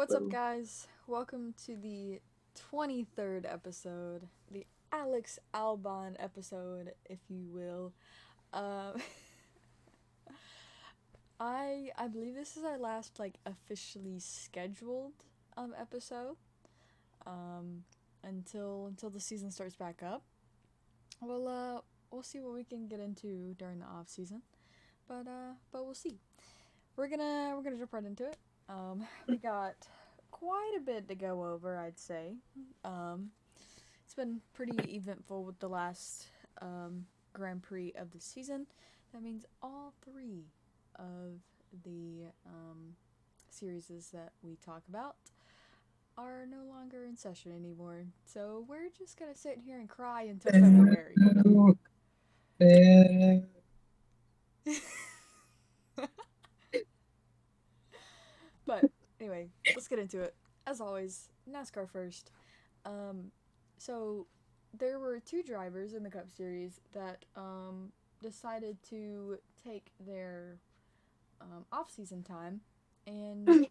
What's up, guys? Welcome to the 23rd episode, the Alex Albon episode, if you will. Um, I believe this is our last officially scheduled episode. Um, until the season starts back up. We'll see what we can get into during the off season, but we'll see. We're gonna jump right into it. We got quite a bit to go over, I'd say. Um, it's been pretty eventful with the last Grand Prix of the season. That means all three of the series that we talk about are no longer in session anymore. So we're just gonna sit here and cry until February. But anyway, let's get into it. As always, NASCAR first. Um, so there were two drivers in the Cup Series that decided to take their off-season time and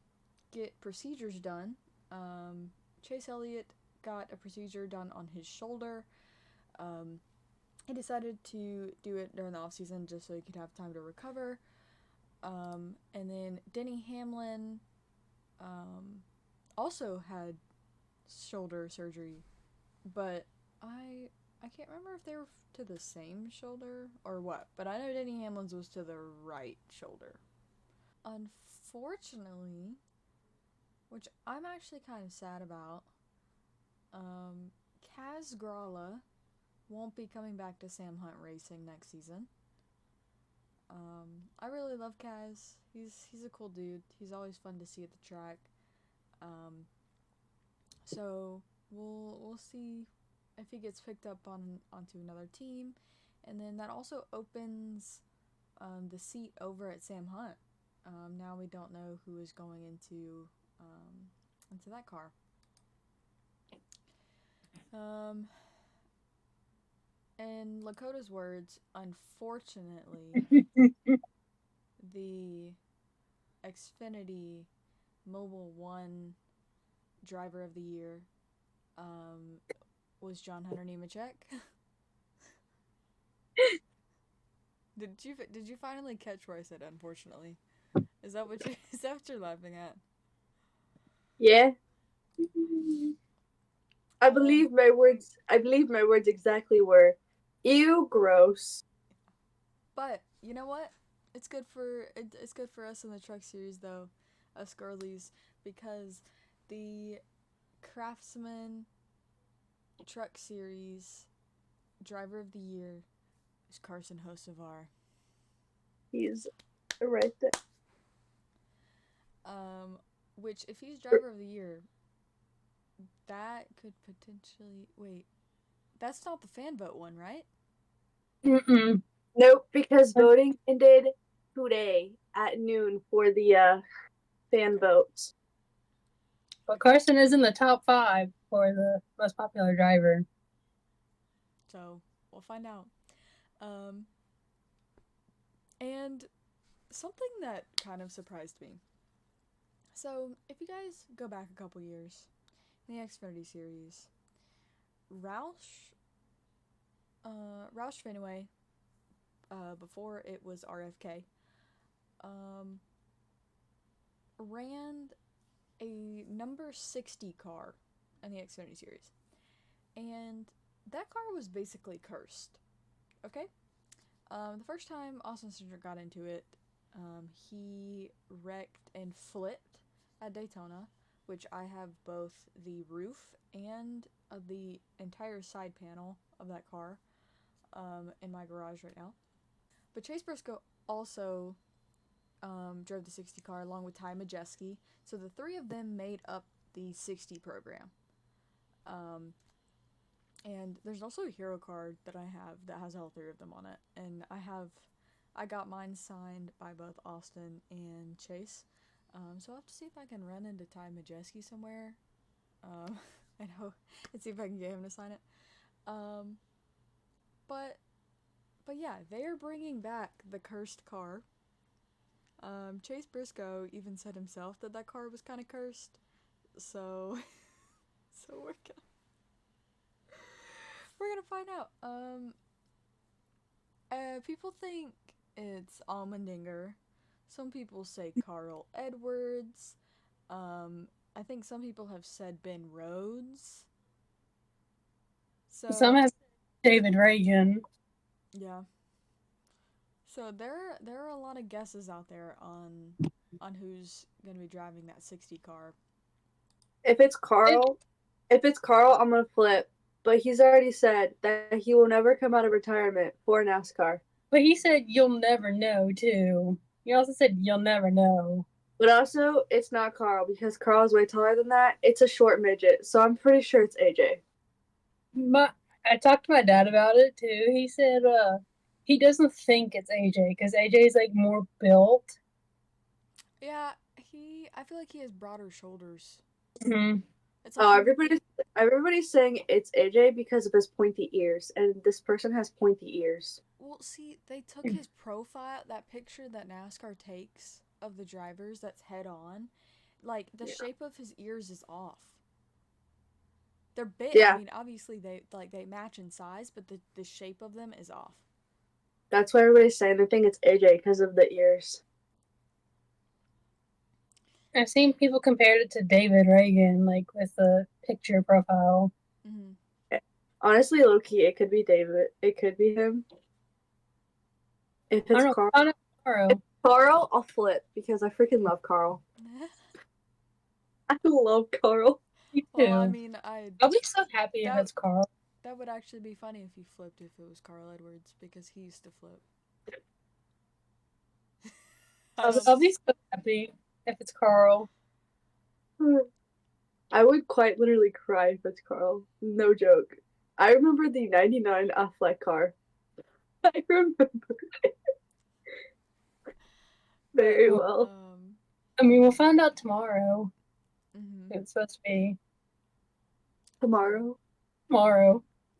get procedures done. Chase Elliott got a procedure done on his shoulder. Um, he decided to do it during the off-season just so he could have time to recover. And then Denny Hamlin also had shoulder surgery, but I can't remember if they were to the same shoulder or what. But I know Denny Hamlin's was to the right shoulder. Unfortunately, which I'm actually kind of sad about, Kaz Gralla won't be coming back to Sam Hunt Racing next season. I really love Kaz. He's a cool dude. He's always fun to see at the track. Um, so we'll see if he gets picked up onto another team, and then that also opens the seat over at Sam Hunt. Now we don't know who is going into that car. Um, in Lakota's words, unfortunately, the Xfinity Mobile One Driver of the Year um, was John Hunter Nemechek. Did you finally catch where I said unfortunately? Is that what you're laughing at? Yeah, Um, I believe my words exactly were, "Ew, gross." but you know what? It's good for us in the truck series though, us girlies, because the Craftsman Truck Series Driver of the Year is Carson Hocevar. He's right there. Um, which if he's Driver of the Year, that could potentially wait. That's not the fan vote one, right? Mm-mm. Nope, because voting ended today at noon for the fan Okay. votes. But Carson is in the top 5 for the most popular driver. So we'll find out. Um, and something that kind of surprised me. So if you guys go back a couple years in the Xfinity series, Roush, Roush Fenway, before it was RFK, um, ran a number 60 car in the Xfinity series. And that car was basically cursed. Okay? The first time Austin Cindric got into it, he wrecked and flipped at Daytona, which I have both the roof and the entire side panel of that car in my garage right now. But Chase Briscoe also drove the 60 car along with Ty Majeski, so the three of them made up the 60 program. Um, and there's also a hero card that I have that has all three of them on it, and I got mine signed by both Austin and Chase. So I'll have to see if I can run into Ty Majeski somewhere. Um, I know, and see if I can get him to sign it. Um, but but yeah, they are bringing back the cursed car. Chase Briscoe even said himself that that car was kind of cursed. So, so we're gonna find out. People think it's Almendinger. Some people say Carl Edwards. I think some people have said Ben Rhodes. So Some have David Reagan. yeah. So there are a lot of guesses out there on who's gonna be driving that 60 car. If it's Carl, I'm gonna flip. But he's already said that he will never come out of retirement for NASCAR. But he said you'll never know too. He also said you'll never know. But also, it's not Carl because Carl's way taller than that. It's a short midget, so I'm pretty sure it's AJ. I talked to my dad about it too. He said he doesn't think it's AJ because AJ's like more built. Yeah, I feel like he has broader shoulders. Mm-hmm. It's like everybody's saying it's AJ because of his pointy ears, and this person has pointy ears. well, see, they took his profile, that picture that NASCAR takes of the drivers that's head on. Like the shape of his ears is off. They're big. Yeah. I mean, obviously they match in size, but the shape of them is off. That's why everybody's saying they think it's AJ because of the ears. I've seen people compare it to David Reagan, like with the picture profile. Mm-hmm. Honestly, low key, it could be David. It could be him. If it's Carl, Carl, I'll flip because I freaking love Carl. I love Carl. Me too. Well, I mean, I'll be so happy if it's Carl. That would actually be funny if he flipped if it was Carl Edwards because he used to flip. I'll be so happy if it's Carl. I would quite literally cry if it's Carl. No joke. I remember the 99 Affleck car. I remember it very well. I mean, we'll find out tomorrow. Mm-hmm. It's supposed to be tomorrow.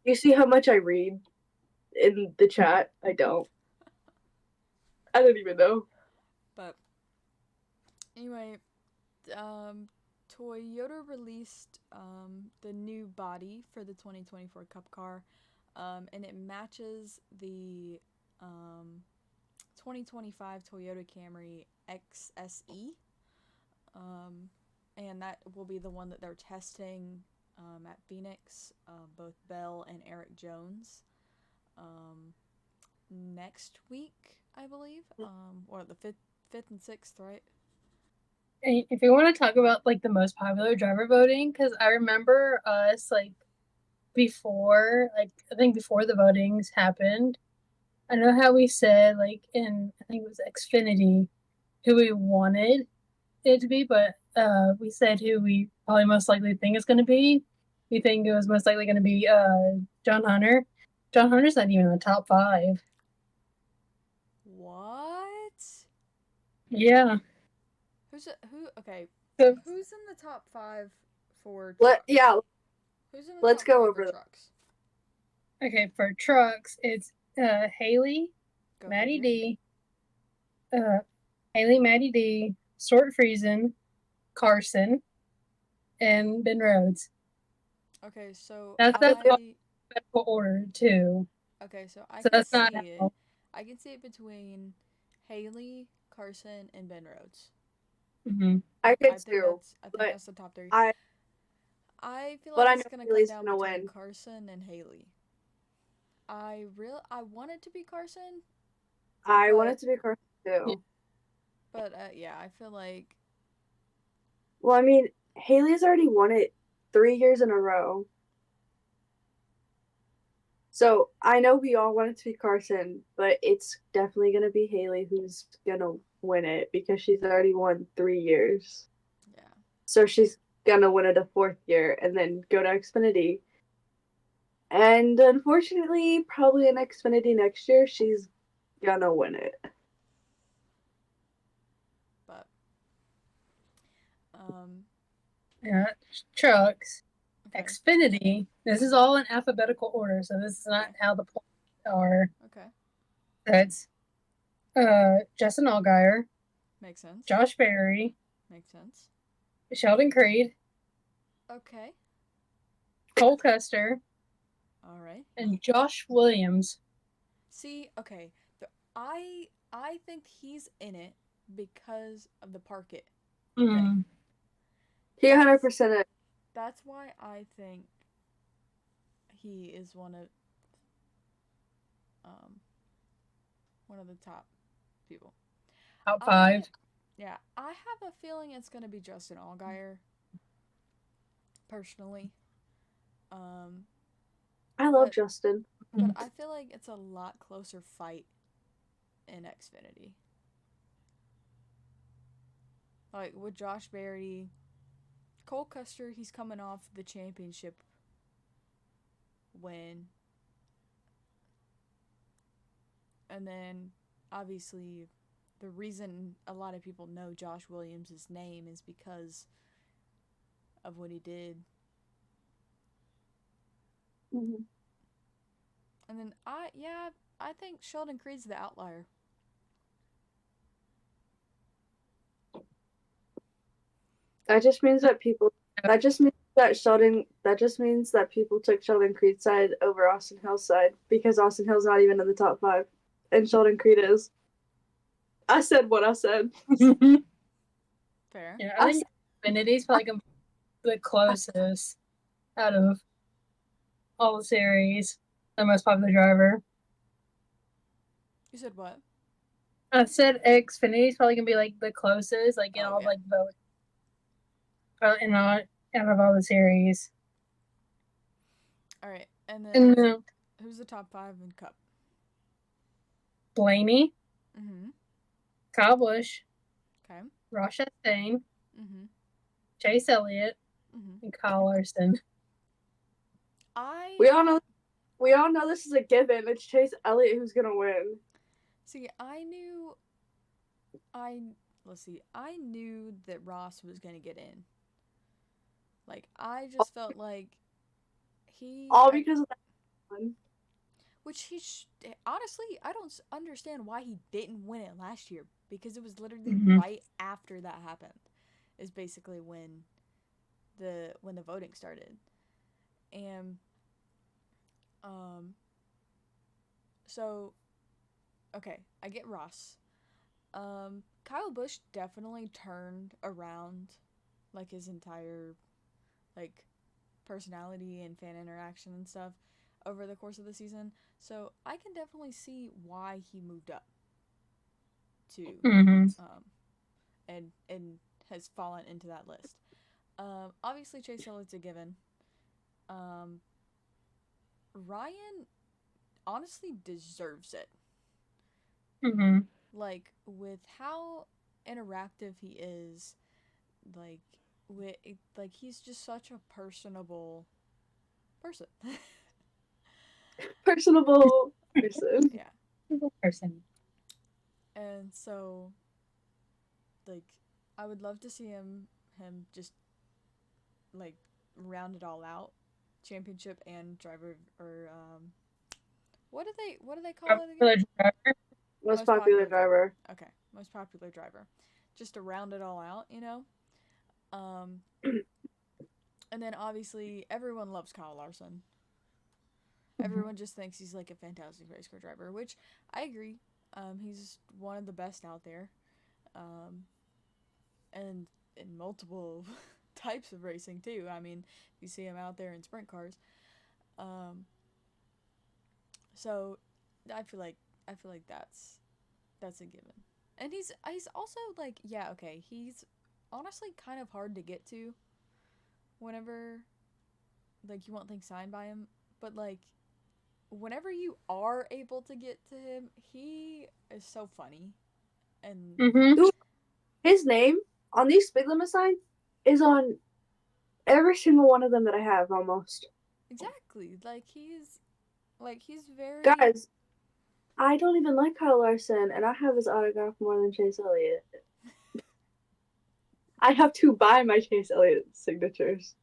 You see how much I read in the chat? I don't. I don't even know. But anyway, Toyota released the new body for the 2024 Cup car, and it matches the 2025 Toyota Camry XSE, and that will be the one that they're testing at Phoenix, both Bell and Eric Jones, next week, I believe, or the 5th and 6th, right? If you want to talk about like the most popular driver voting, because I remember us like before, like I think before the votings happened, I know how we said like in I think it was Xfinity who we wanted it to be, but we said who we probably most likely think it's going to be. We think it was most likely going to be John Hunter. John Hunter's not even in the top 5. What? Yeah. Okay. So, who's in the top 5 for trucks? Who's in the Let's top go 5 over for trucks? Okay, for trucks, it's Haley, Maddie D, Maddie D, Stuart Friesen, Carson, and Ben Rhodes. Okay, so that's alphabetical order too. Okay, so I can see it. I can see it between Haley, Carson, and Ben Rhodes. Mm-hmm. I think that's the top 3. I feel like it's gonna come down between Carson and Haley. I want it to be Carson. I want it to be Carson too. But yeah, I feel like. Well, I mean, Haley's already won it 3 years in a row. So I know we all want it to be Carson, but it's definitely gonna be Haley who's gonna win it because she's already won 3 years. Yeah. So she's gonna win it a 4th year and then go to Xfinity. And unfortunately, probably in Xfinity next year, she's gonna win it. But yeah, trucks, okay. Xfinity. This is all in alphabetical order, so this is not how the points are. Okay. That's Justin Allgaier. Makes sense. Josh Berry. Makes sense. Sheldon Creed. Okay. Cole Custer, All right. and Josh Williams. See, okay. I think he's in it because of the park it thing. He 100%. That's why I think he is um one of the top people. Top 5. Yeah, I have a feeling it's gonna be Justin Allgaier. Personally, I love Justin, but I feel like it's a lot closer fight in Xfinity. Like with Josh Berry, Cole Custer, he's coming off the championship win, and then obviously the reason a lot of people know Josh Williams' name is because of what he did. Mm-hmm. And then I think Sheldon Creed's the outlier. That just means that people. That just means that Sheldon. That just means that people took Sheldon Creed's side over Austin Hill's side because Austin Hill's not even in the top 5, and Sheldon Creed is. I said what I said. Fair. Yeah, I think Xfinity's probably the closest out of all the series. The most popular driver. You said what? I said Xfinity's probably gonna be like the closest, like in all like vote, in all out of all the series. All right, and then who's the top 5 in Cup? Blaney. Kyle Busch. Okay. Ross Chastain. Chase Elliott. And Kyle Larson. We all know this is a given. It's Chase Elliott who's gonna win. See, I knew that Ross was gonna get in. Like, I just felt like because of that one. Which honestly, I don't understand why he didn't win it last year, because it was literally right after that happened. Is basically when the voting started. And so okay, I get Ross. Kyle Busch definitely turned around like his entire like personality and fan interaction and stuff over the course of the season. So I can definitely see why he moved up to and has fallen into that list. Obviously Chase Elliott's a given. Ryan honestly deserves it. Like with how interactive he is, like he's just such a personable person. Personable person. Yeah. Person. And so, like, I would love to see him just like round it all out, championship and driver or what do they call it again? Most popular driver. Okay, most popular driver, just to round it all out, you know. And then obviously everyone loves Kyle Larson. Everyone just thinks he's like a fantastic race car driver, which I agree. He's one of the best out there, and in multiple types of racing too. I mean, you see him out there in sprint cars. So I feel like that's a given. And he's also like, yeah, okay, he's honestly kind of hard to get to whenever like you want things signed by him, but like whenever you are able to get to him, he is so funny. And his name on these speed limit signs is on every single one of them that I have almost. Exactly. Like he's very Guys, I don't even like Kyle Larson, and I have his autograph more than Chase Elliott. I have to buy my Chase Elliott signatures.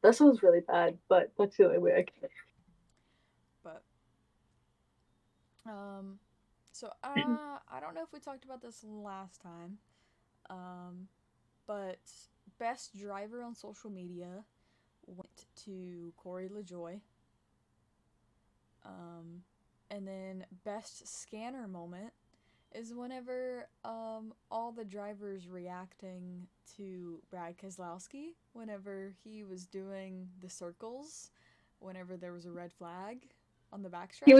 That sounds really bad, but that's the only way I can. But so I don't know if we talked about this last time, but best driver on social media went to Corey LaJoy. And then best scanner moment is whenever all the drivers reacting to Brad Keselowski whenever he was doing the circles, whenever there was a red flag on the backstretch. He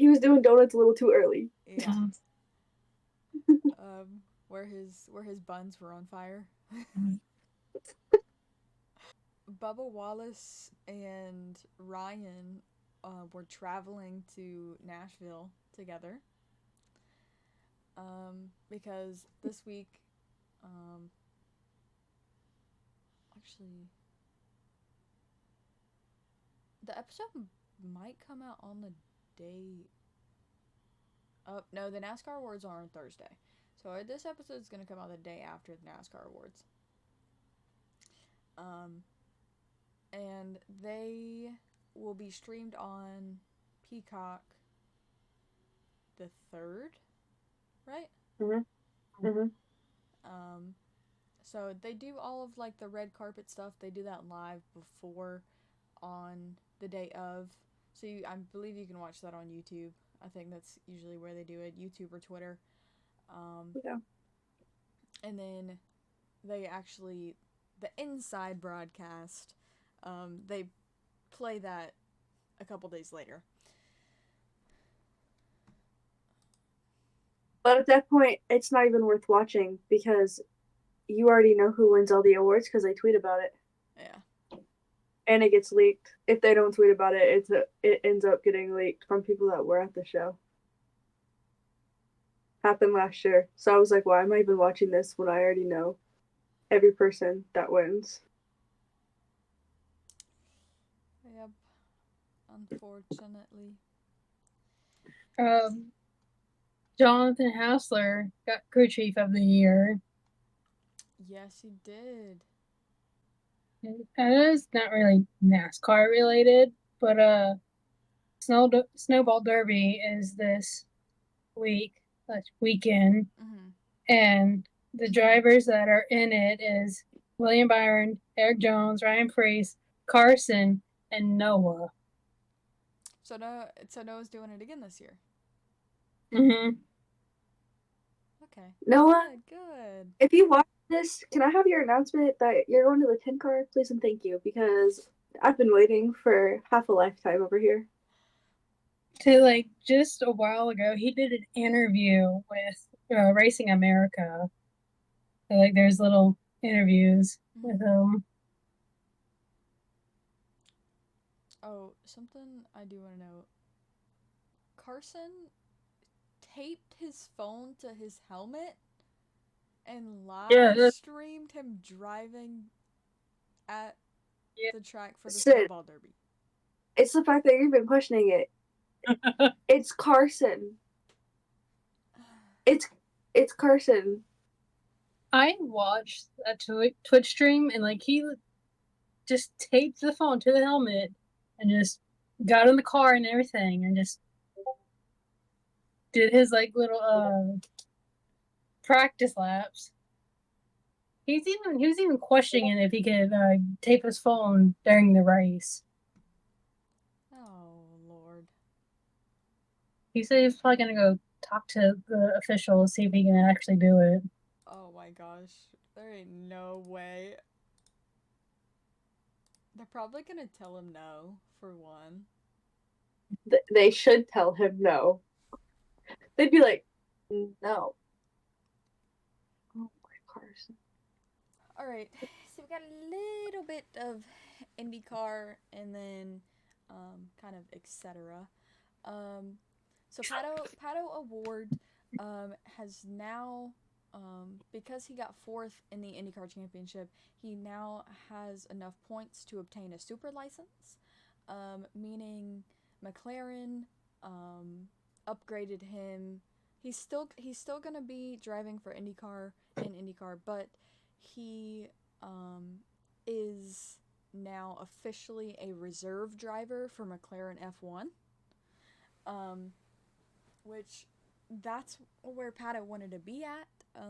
was doing donuts a little too early. Yeah. Where his buns were on fire. Bubba Wallace and Ryan were traveling to Nashville together. Because this week, actually, the episode might come out on the day. Oh, no, the NASCAR awards are on Thursday. So this episode is going to come out the day after the NASCAR awards. And they will be streamed on Peacock the 3rd, right? So they do all of like the red carpet stuff. They do that live before on the day of. So I believe you can watch that on YouTube. I think that's usually where they do it, YouTube or Twitter. Yeah. And then they actually, the inside broadcast, they play that a couple days later. But at that point, it's not even worth watching because you already know who wins all the awards because they tweet about it. Yeah. And it gets leaked. If they don't tweet about it, it ends up getting leaked from people that were at the show. Happened last year. So I was like, why am I even watching this when I already know every person that wins? Yep. Unfortunately. Jonathan Hassler got crew chief of the year. Yes, he did. And it's not really NASCAR related, but Snowball Derby is this weekend, and the drivers that are in it is William Byron, Eric Jones, Ryan Preece, Carson, and Noah. So Noah's doing it again this year. Mm-hmm. Okay. Noah, good. If you watch this, can I have your announcement that you're going to the 10 car, please and thank you, because I've been waiting for half a lifetime over here. So, like, just a while ago, he did an interview with Racing America. So, like, there's little interviews with him. Oh, something I do want to know. Carson taped his phone to his helmet and live streamed him driving at the track for the Snowball Derby. It's the fact that you've been questioning it. It's Carson. It's Carson. I watched a Twitch stream, and like he just taped the phone to the helmet and just got in the car and everything and just did his like little practice laps. He was even questioning if he could tape his phone during the race. Oh Lord. He said he's probably gonna go talk to the officials, see if he can actually do it. Oh my gosh. There ain't no way. They're probably gonna tell him no, for one. They should tell him no. They'd be like, no. Oh my Carson. Alright, so we got a little bit of IndyCar and then kind of etc. So Pato Award has now, because he got 4th in the IndyCar Championship, he now has enough points to obtain a super license, meaning McLaren upgraded him. He's still gonna be driving for IndyCar in IndyCar, but he is now officially a reserve driver for McLaren F1. Which that's where Pato wanted to be at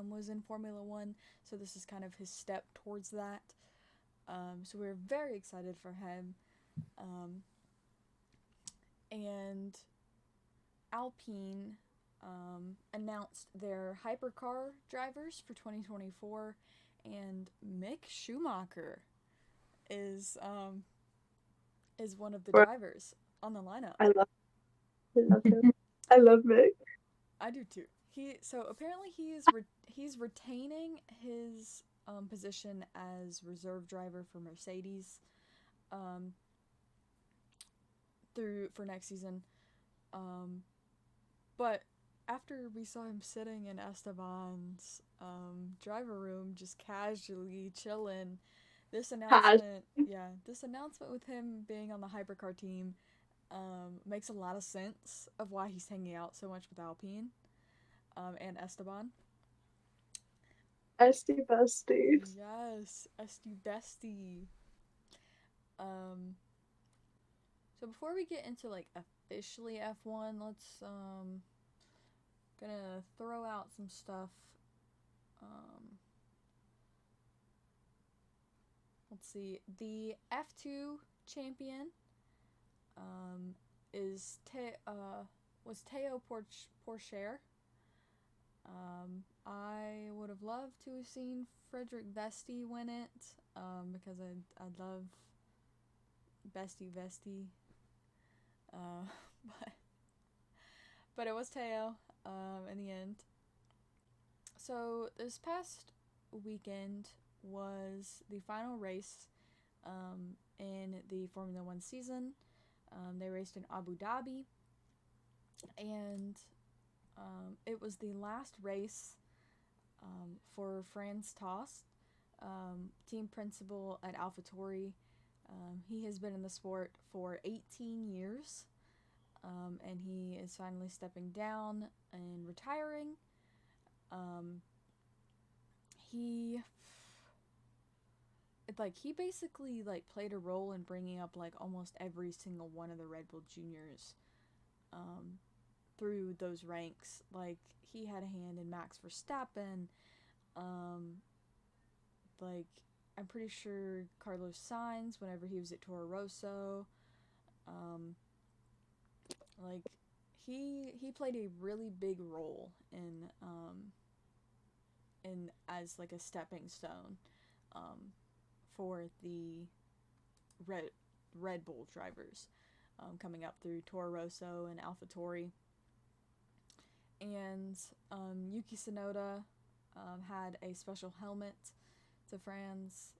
was in Formula One, so this is kind of his step towards that. So we're very excited for him. And Alpine announced their hypercar drivers for 2024, and Mick Schumacher is one of the drivers on the lineup. I love him. I love Mick. I do too. So apparently he's retaining his position as reserve driver for Mercedes for next season. But after we saw him sitting in Esteban's driver room, just casually chilling, this announcement with him being on the hypercar team makes a lot of sense of why he's hanging out so much with Alpine and Esteban. Esty besties. Yes, Esty bestie. So before we get into like officially F1, let's gonna throw out some stuff. Let's see. The F2 champion was Teo Porcher. I would have loved to have seen Frederick Vesti win it because I love Vesti. But it was Teo in the end. So this past weekend was the final race in the Formula One season. They raced in Abu Dhabi, and it was the last race for Franz Tost, team principal at AlphaTauri. He has been in the sport for 18 years, and he is finally stepping down and retiring. He basically like played a role in bringing up like almost every single one of the Red Bull Juniors through those ranks. Like he had a hand in Max Verstappen. Like I'm pretty sure Carlos Sainz whenever he was at Toro Rosso. Like he played a really big role in as like a stepping stone for the Red Bull drivers coming up through Toro Rosso and AlphaTauri. And Yuki Tsunoda had a special helmet to Franz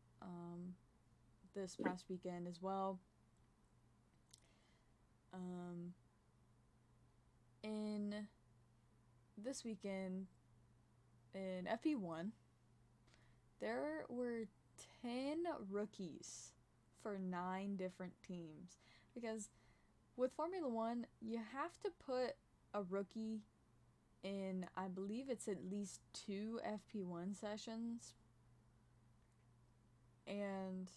this past weekend as well. In this weekend in FP1, there were 10 rookies for 9 different teams. Because with Formula One, you have to put a rookie in, I believe it's at least 2 FP1 sessions. And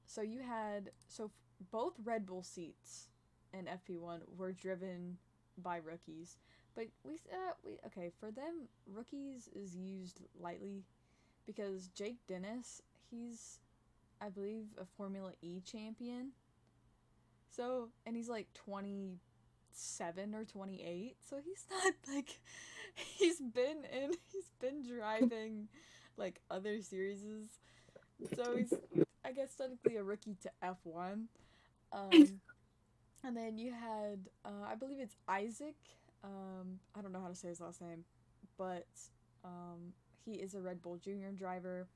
so both Red Bull seats in FP1 were driven by rookies. But for them, rookies is used lightly because Jake Dennis, he's, I believe, a Formula E champion. So, and he's like 27 or 28, so he's not like, he's been driving like other series. So he's, I guess, technically a rookie to F1. And then you had, I believe it's Isaac. I don't know how to say his last name, but he is a Red Bull Junior driver.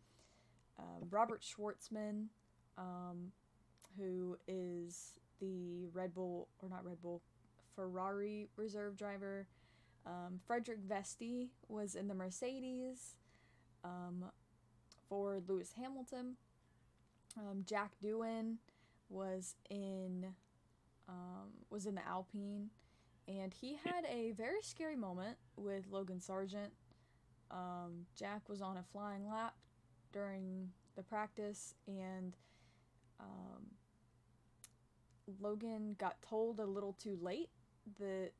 Robert Schwartzman, who is the Ferrari reserve driver. Frederick Vesti was in the Mercedes for Lewis Hamilton. Jack Doohan was in the Alpine, and he had a very scary moment with Logan Sargent. Jack was on a flying lap during the practice, and Logan got told a little too late that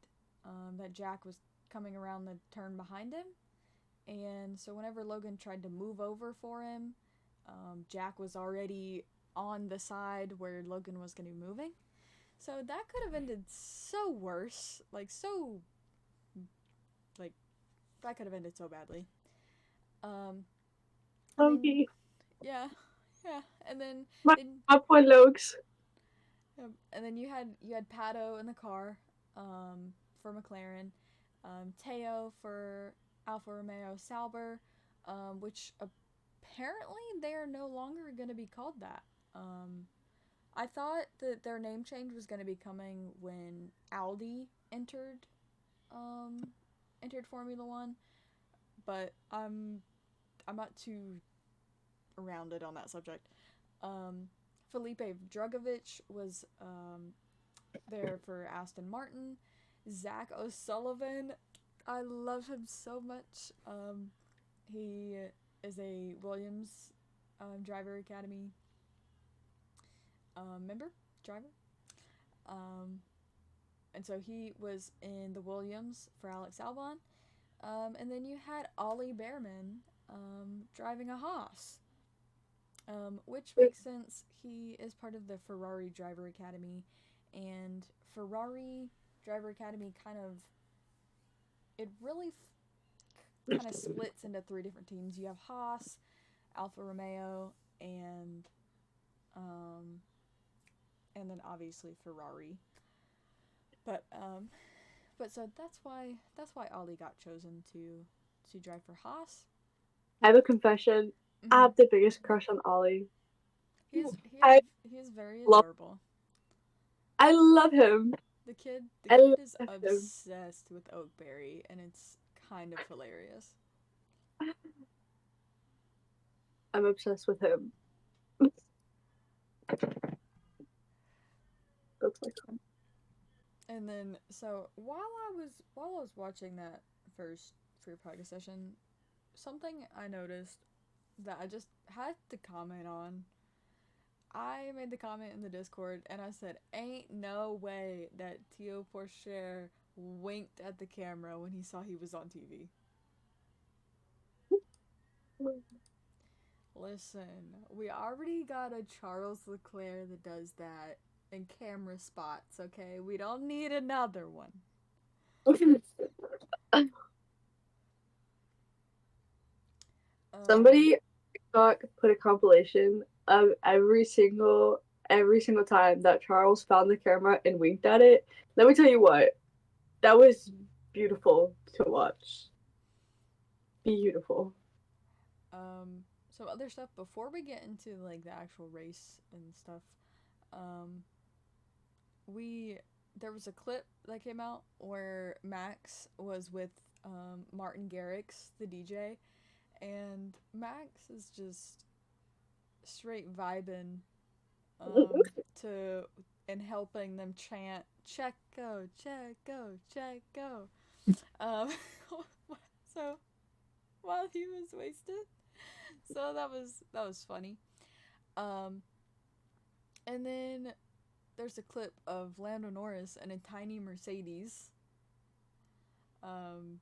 Jack was coming around the turn behind him, And so whenever Logan tried to move over for him, Jack was already on the side where Logan was going to be moving. So that could have ended so worse. That could have ended so badly. Logie. Yeah. And then My poor Lokes. And then you had Pato in the car, for McLaren, Teo for Alfa Romeo Sauber, which apparently they are no longer going to be called that. I thought that their name change was going to be coming when Audi entered Formula One, but I'm not too rounded on that subject. Felipe Drugovich was there for Aston Martin. Zach O'Sullivan, I love him so much. He is a Williams driver academy driver. And so he was in the Williams for Alex Albon. And then you had Ollie Behrman driving a Haas, which makes sense. He is part of the Ferrari Driver Academy, and Ferrari Driver Academy really kind of splits into 3 different teams. You have Haas, Alfa Romeo, and then obviously Ferrari. But so that's why Ollie got chosen to drive for Haas. I have a confession. Mm-hmm. I have the biggest crush on Ollie. He is very adorable. I love him. The kid is obsessed with Oakberry, and it's kind of hilarious. I'm obsessed with him. That's my fun. And then, so while I was watching that first free practice session, something I noticed that I just had to comment on. I made the comment in the Discord, and I said, "Ain't no way that Théo Pourchaire winked at the camera when he saw he was on TV." Listen, we already got a Charles Leclerc that does that in camera spots, okay? We don't need another one. Somebody put a compilation of every single time that Charles found the camera and winked at it. Let me tell you what, that was beautiful to watch. Beautiful. Some other stuff before we get into like the actual race and stuff. There was a clip that came out where Max was with Martin Garrix, the DJ, and Max is just straight vibing and helping them chant Checo, Checo, Checo. So while he was wasted. So that was funny. And then there's a clip of Lando Norris in a tiny Mercedes. And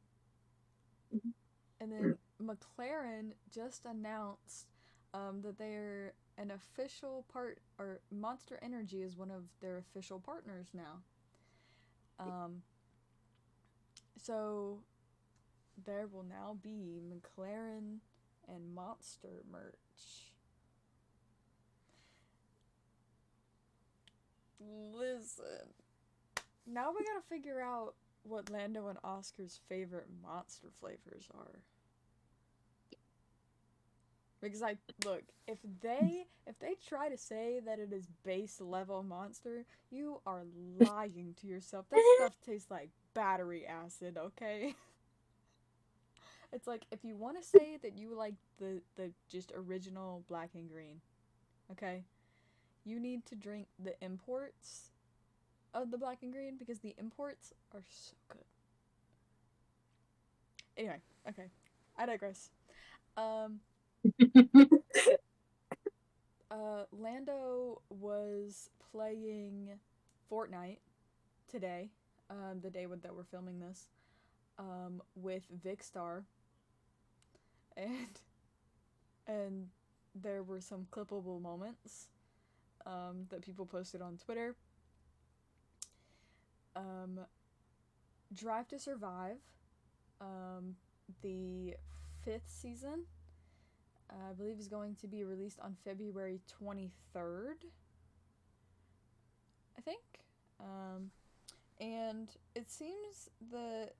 then McLaren just announced that they're an official part, or Monster Energy is one of their official partners now. So there will now be McLaren and Monster merch. Listen, now we gotta figure out what Lando and Oscar's favorite Monster flavors are. Because look, if they try to say that it is base level Monster, you are lying to yourself. That stuff tastes like battery acid, okay? It's like, if you want to say that you like the just original black and green, okay? You need to drink the imports of the black and green, because the imports are so good. Anyway, okay. I digress. Lando was playing Fortnite today, the day that we're filming this, with Vicstar, and there were some clippable moments that people posted on Twitter. Drive to Survive, the 5th season, I believe is going to be released on February 23rd, I think. And it seems that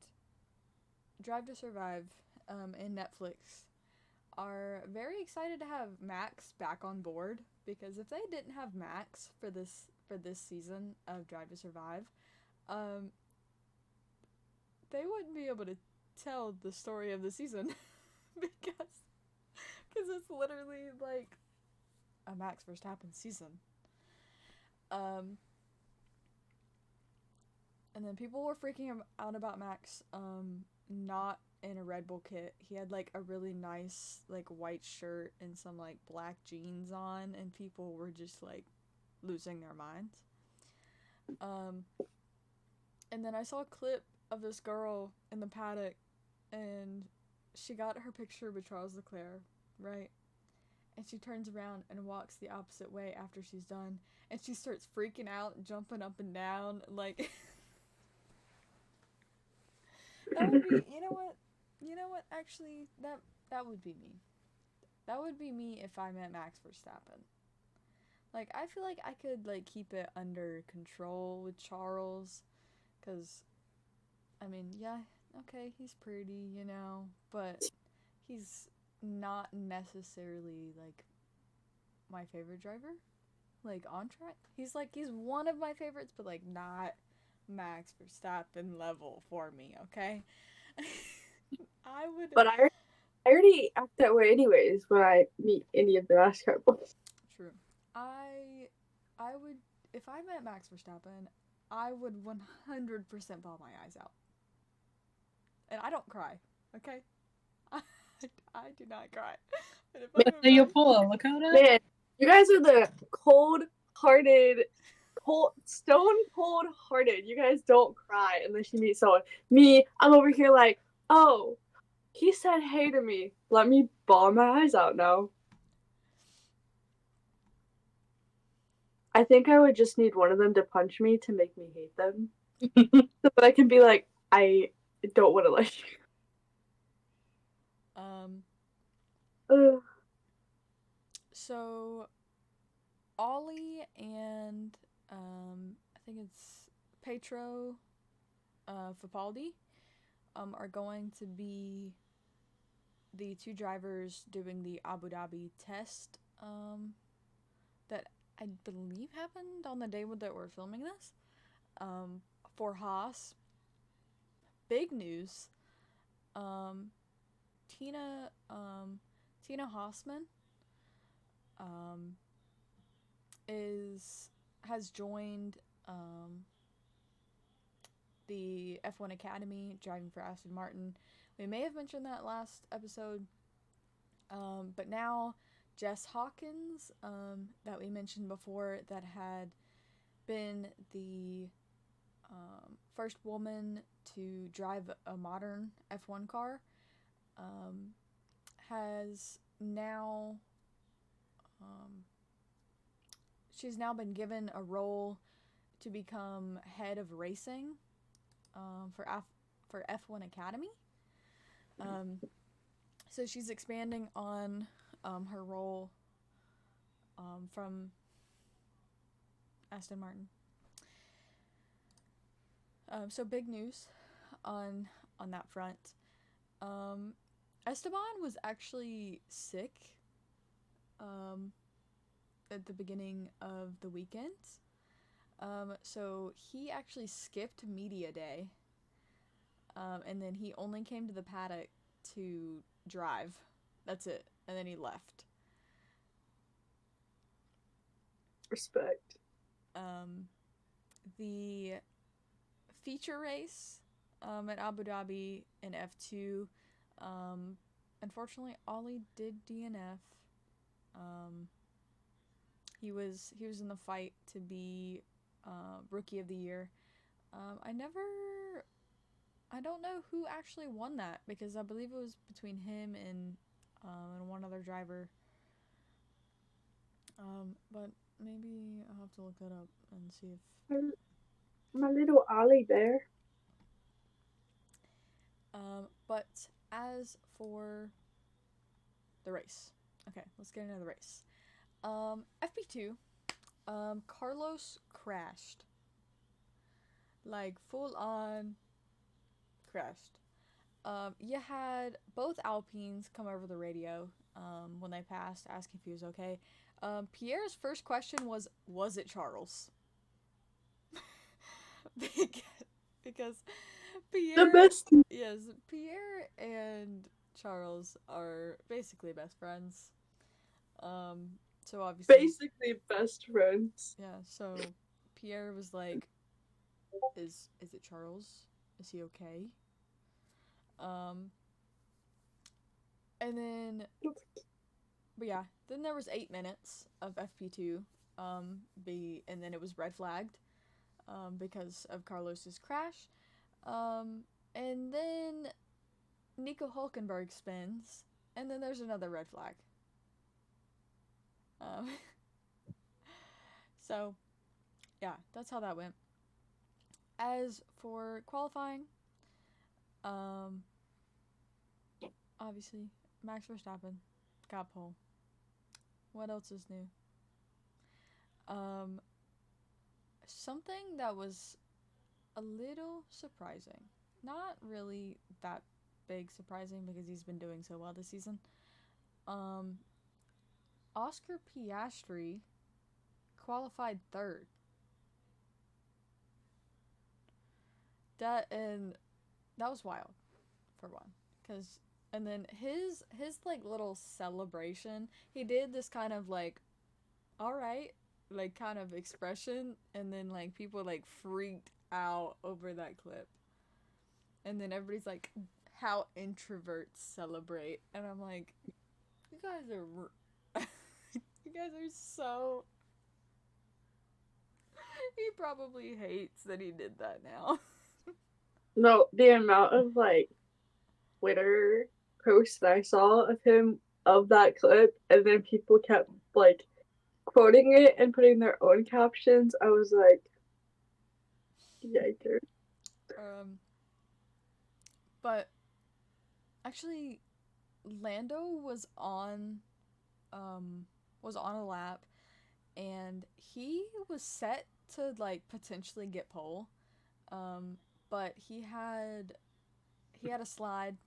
Drive to Survive and Netflix are very excited to have Max back on board, because if they didn't have Max for this season of Drive to Survive, they wouldn't be able to tell the story of the season because it's literally like a Max Verstappen season. And then people were freaking out about Max not in a Red Bull kit. He had like a really nice like white shirt and some like black jeans on, and people were just like losing their minds. And then I saw a clip of this girl in the paddock, and she got her picture with Charles Leclerc, right? And she turns around and walks the opposite way after she's done, and she starts freaking out and jumping up and down, like... That would be, you know what, actually, that would be me. That would be me if I met Max Verstappen. Like, I feel like I could, like, keep it under control with Charles, because, I mean, yeah, okay, he's pretty, but he's not necessarily, like, my favorite driver, like, on track. He's one of my favorites, but, like, not Max Verstappen level for me, okay? I would... But I already act that way anyways when I meet any of the NASCAR boys. True. I would, if I met Max Verstappen, I would 100% bawl my eyes out. And I don't cry, okay? I do not cry. But if So you'll pull a Lakota? Man, you guys are the stone cold hearted. You guys don't cry unless you meet someone. Me, I'm over here like, oh, he said hey to me. Let me bawl my eyes out now. I think I would just need one of them to punch me to make me hate them. So that I can be like, I don't want to like you. So Ollie and I think it's Petro Fittipaldi are going to be the two drivers doing the Abu Dhabi test that I believe happened on the day that we're filming this for Haas. Big news. Tina Haasman has joined the F1 Academy, driving for Aston Martin. We may have mentioned that last episode, but now Jess Hawkins, that we mentioned before, that had been the first woman to drive a modern F1 car, has now she's now been given a role to become head of racing for F1 Academy. So she's expanding on her role from Aston Martin. So big news on that front. Esteban was actually sick at the beginning of the weekend. So he actually skipped media day. And then he only came to the paddock to drive. That's it. And then he left. Respect. The feature race at Abu Dhabi in F2, unfortunately Ollie did DNF. He was in the fight to be Rookie of the Year. I don't know who actually won that, because I believe it was between him and and one other driver. But maybe I'll have to look that up and see if... My little Ollie bear. But as for the race. Okay, let's get into the race. FP2, Carlos crashed. Like, full on crashed. You had both Alpines come over the radio when they passed, asking if he was okay. Pierre's first question was it Charles? because Pierre... The best. Yes, Pierre and Charles are basically best friends. So obviously... Basically best friends. Yeah, so Pierre was like, is it Charles? Is he okay? And then... But yeah, then there was 8 minutes of FP2, and then it was red flagged, because of Carlos's crash. And then Nico Hulkenberg spins, and then there's another red flag. So, yeah, that's how that went. As for qualifying, obviously, Max Verstappen got pole. What else is new? Something that was a little surprising. Not really that big surprising because he's been doing so well this season. Oscar Piastri qualified 3rd. That was wild, for one, and then his like little celebration, he did this kind of like, all right, like kind of expression, and then like people like freaked out over that clip, and then everybody's like, how introverts celebrate, and I'm like, you guys are you guys are so... He probably hates that he did that now. No, the amount of like Twitter posts that I saw of him of that clip, and then people kept like quoting it and putting their own captions. I was like, yikers. But actually, Lando was on a lap, and he was set to like potentially get pole, but he had a slide,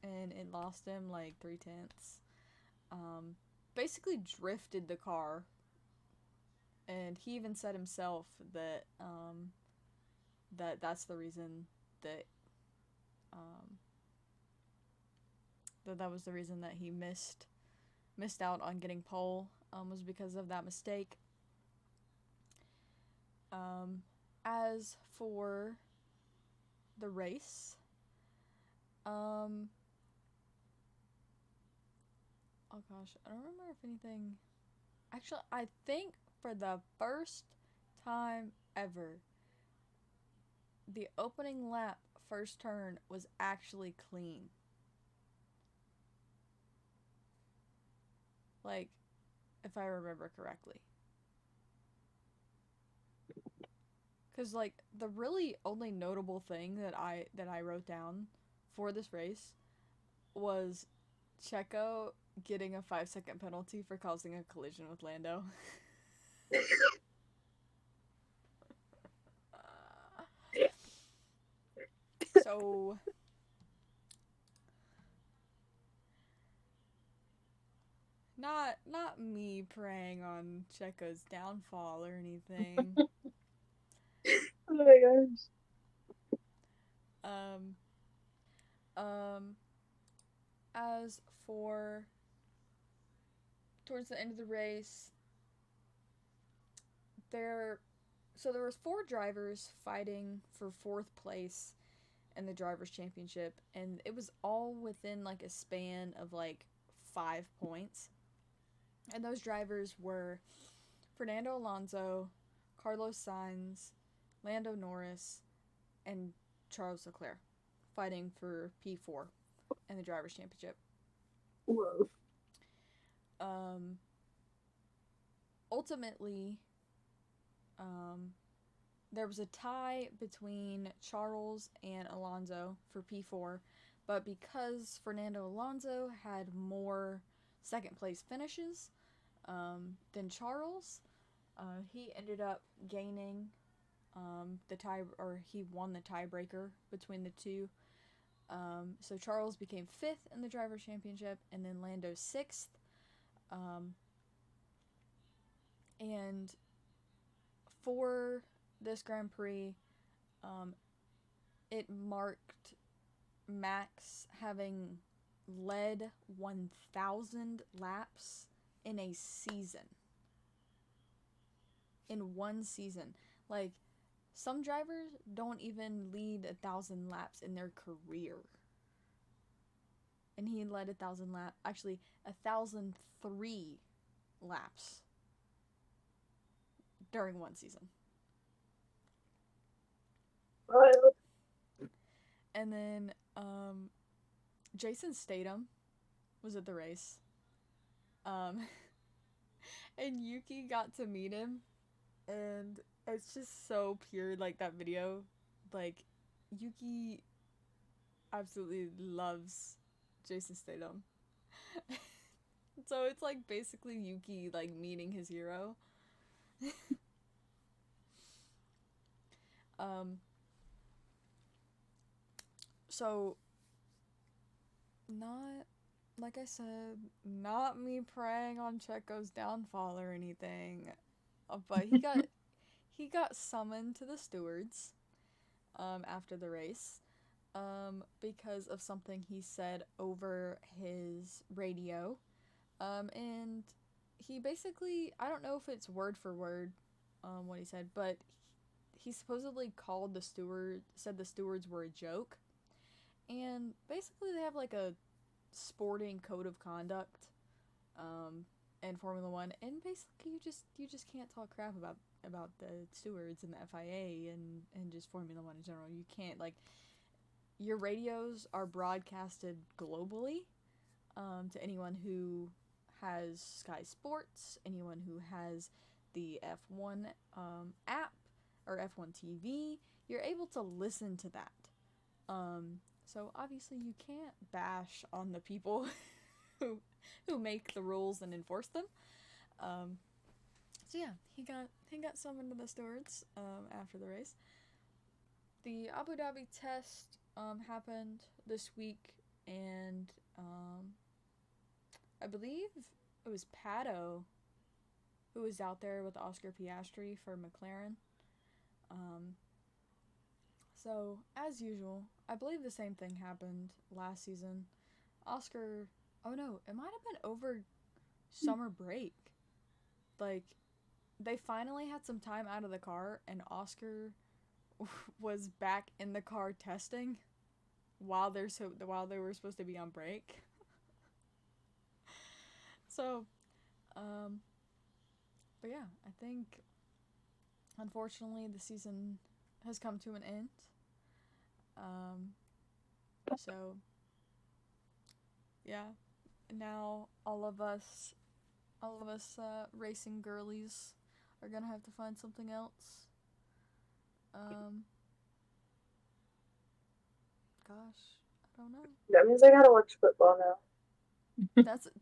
and it lost him like 3/10. Basically drifted the car, and he even said himself that that's the reason that that was the reason that he missed out on getting pole, was because of that mistake. As for the race, oh gosh, I don't remember if anything... Actually, I think for the first time ever, the opening lap first turn was actually clean. Like, if I remember correctly. Because, like, the really only notable thing that I wrote down for this race was Checo getting a 5-second penalty for causing a collision with Lando. So... Not me preying on Checo's downfall or anything. Oh my gosh. As for towards the end of the race, there was 4 drivers fighting for 4th place in the drivers' championship, and it was all within like a span of like 5 points. And those drivers were Fernando Alonso, Carlos Sainz, Lando Norris, and Charles Leclerc, fighting for P4 in the drivers' championship. Whoa. Ultimately, there was a tie between Charles and Alonso for P4, but because Fernando Alonso had more second place finishes than Charles, he ended up gaining the tie, or he won the tiebreaker between the two. So Charles became 5th in the Drivers' Championship, and then Lando 6th. And for this Grand Prix, it marked Max having led 1,000 laps in a season. In one season. Like, some drivers don't even lead 1,000 laps in their career. And he led 1,000 laps, actually 1,003 laps during one season. Wild. And then Jason Statham was at the race. And Yuki got to meet him, and it's just so pure, like, that video. Like, Yuki absolutely loves Jason Statham. So it's like basically Yuki like meeting his hero. So not, like I said, not me preying on Checo's downfall or anything, but he got summoned to the stewards after the race because of something he said over his radio. And he basically, I don't know if it's word for word what he said, but he supposedly called said the stewards were a joke. And basically they have like a sporting code of conduct in Formula One, and basically you just can't talk crap about the stewards and the FIA and just Formula One in general. You can't, like, your radios are broadcasted globally to anyone who has Sky Sports, anyone who has the F1 app or F1 TV. You're able to listen to that. So obviously you can't bash on the people who make the rules and enforce them. So yeah, he got summoned to the stewards after the race. The Abu Dhabi test happened this week, and I believe it was Pato who was out there with Oscar Piastri for McLaren. So, as usual, I believe the same thing happened last season. Oscar, oh no, it might have been over summer break. Like, they finally had some time out of the car, and Oscar was back in the car testing while they were supposed to be on break. So, but yeah, I think unfortunately the season has come to an end. So yeah, now all of us racing girlies are gonna have to find something else. Gosh, I don't know. That means I gotta watch football now.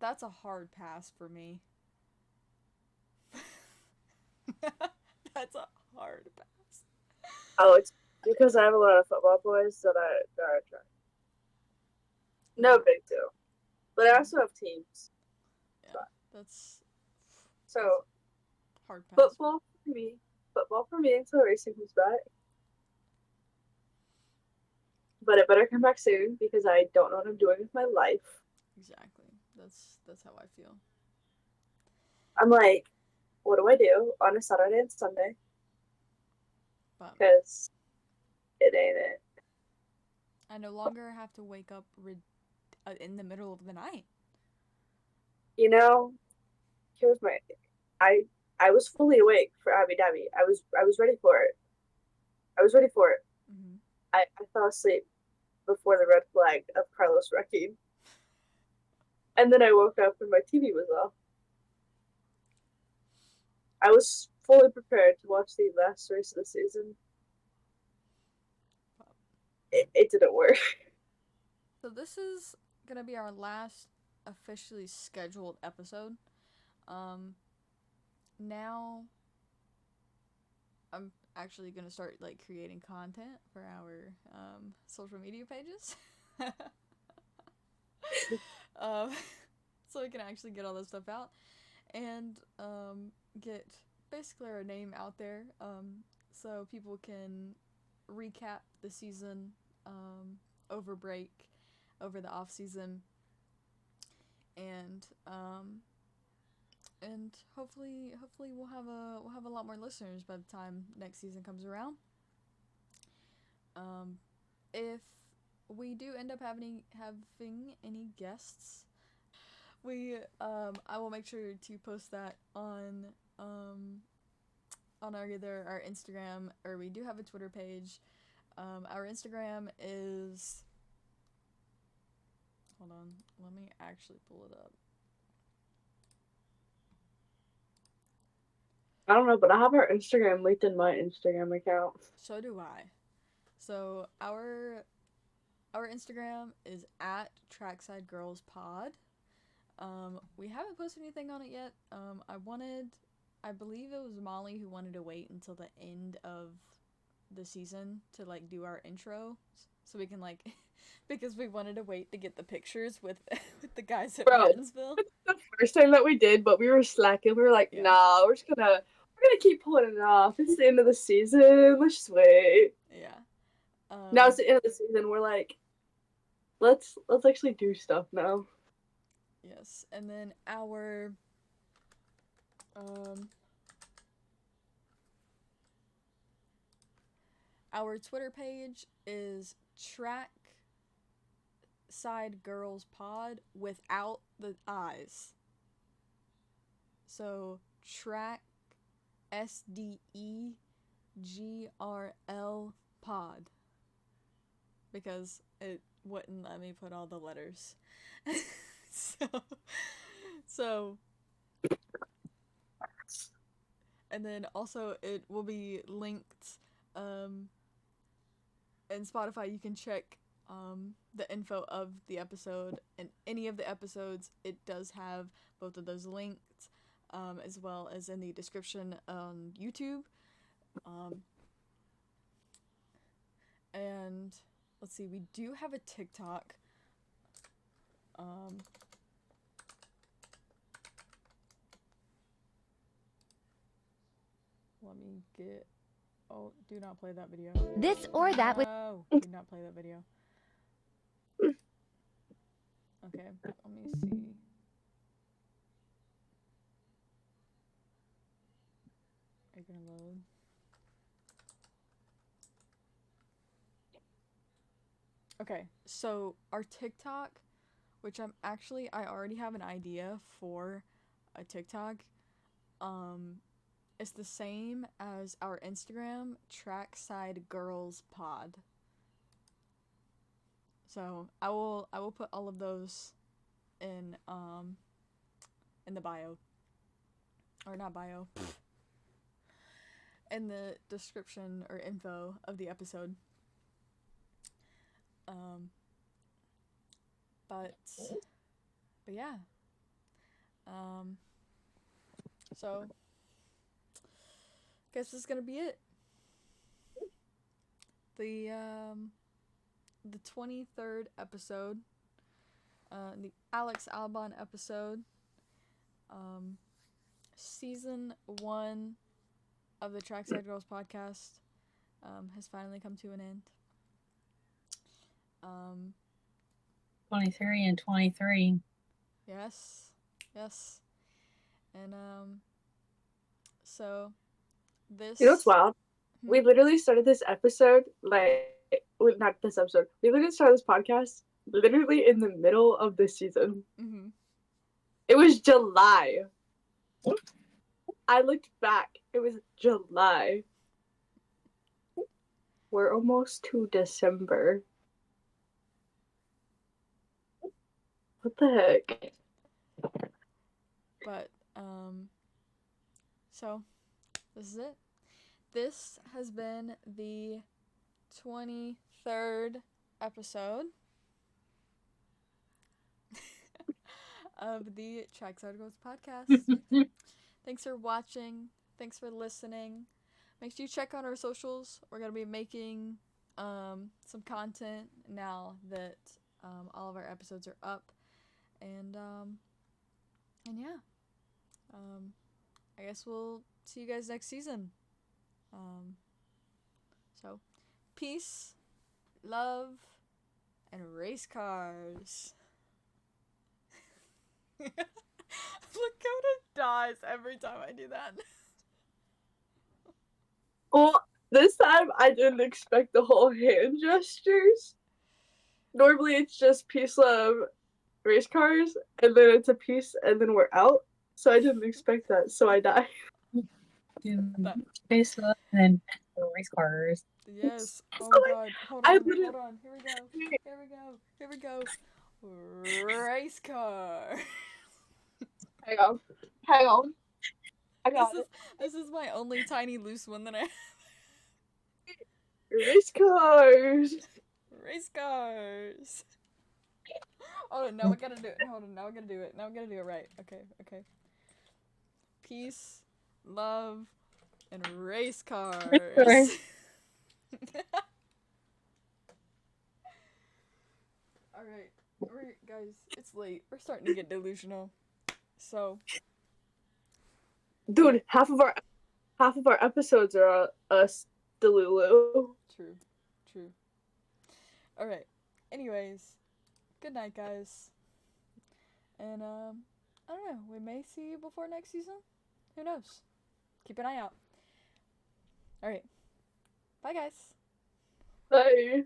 That's a hard pass for me. That's a hard pass. Oh, it's because I have a lot of football boys that I try. No big deal. But I also have teams. Yeah, that's so hard pass. Football for me until racing comes back. But it better come back soon because I don't know what I'm doing with my life. Exactly. That's how I feel. I'm like, what do I do on a Saturday and Sunday? Because it ain't it. I no longer have to wake up in the middle of the night. You know, here's my thing. I was fully awake for Abu Dhabi. I was ready for it. Mm-hmm. I fell asleep before the red flag of Carlos wrecking. And then I woke up and my TV was off. I was fully prepared to watch the last race of the season. It didn't work. So this is gonna be our last officially scheduled episode. Now I'm actually gonna start like creating content for our social media pages. um, so we can actually get all this stuff out and get basically our name out there, so people can recap the season over break, over the off season, and hopefully we'll have a lot more listeners by the time next season comes around. If we do end up having any guests, I will make sure to post that on either our Instagram, or we do have a Twitter page. Our Instagram is, hold on, let me actually pull it up. I don't know, but I have our Instagram linked in my Instagram account. So do I. So our Instagram is at Trackside Girls Pod. We haven't posted anything on it yet. I believe it was Molly who wanted to wait until the end of the season to like do our intro, so we can like, because we wanted to wait to get the pictures with the guys at Martinsville. The first time that we did, but we were slacking. We were like, yeah. Nah, we're gonna keep pulling it off. It's the end of the season. Let's just wait. Yeah. Now it's the end of the season. We're like, let's actually do stuff now. Yes, and then our Twitter page is Trackside Girls Pod without the I's. So Track SDEGRL Pod, because it wouldn't let me put all the letters. so and then also it will be linked in Spotify. You can check the info of the episode, and any of the episodes, it does have both of those linked, as well as in the description on YouTube. And let's see, we do have a TikTok. Let me get. Oh, do not play that video. This or that would. No, do not play that video. Okay, let me see. Are you gonna load? Okay, so our TikTok, which I already have an idea for a TikTok. It's the same as our Instagram, Trackside Girls Pod. So I will put all of those in the bio, or not bio, in the description or info of the episode. But yeah. So guess this is gonna be it. The 23rd episode, the Alex Albon episode, season 1 of the Trackside Girls podcast, has finally come to an end. 23 and 23. Yes. And so this. You know what's wild? We literally started this episode not this episode. We literally started this podcast literally in the middle of the season. Mm-hmm. It was July. I looked back. It was July. We're almost to December. What the heck? But, so, this is it. This has been the 23rd episode of the Trackside Girls podcast. Thanks for watching. Thanks for listening. Make sure you check out our socials. We're going to be making some content now that all of our episodes are up. And yeah. I guess we'll see you guys next season. So, peace, love, and race cars. Lakota dies every time I do that. Well, this time I didn't expect the whole hand gestures. Normally it's just peace, love, race cars, and then it's a peace, and then we're out. So I didn't expect that, so I die. Peace, love, and race cars. Yes. Oh So god. Hold on. Hold on. Here we go. Race car. Hang on. I got it. This is my only tiny loose one that I have. Race cars. Race cars. Oh, now I gotta do it. Hold on. Now I gotta do it. Now I gotta do it right. Okay. Peace, love, and race cars. Alright. Guys, it's late. We're starting to get delusional. So, Dude, half of our episodes are us Delulu. True. Alright. Anyways, good night, guys. And, I don't know. We may see you before next season. Who knows? Keep an eye out. Alright. Bye, guys. Bye.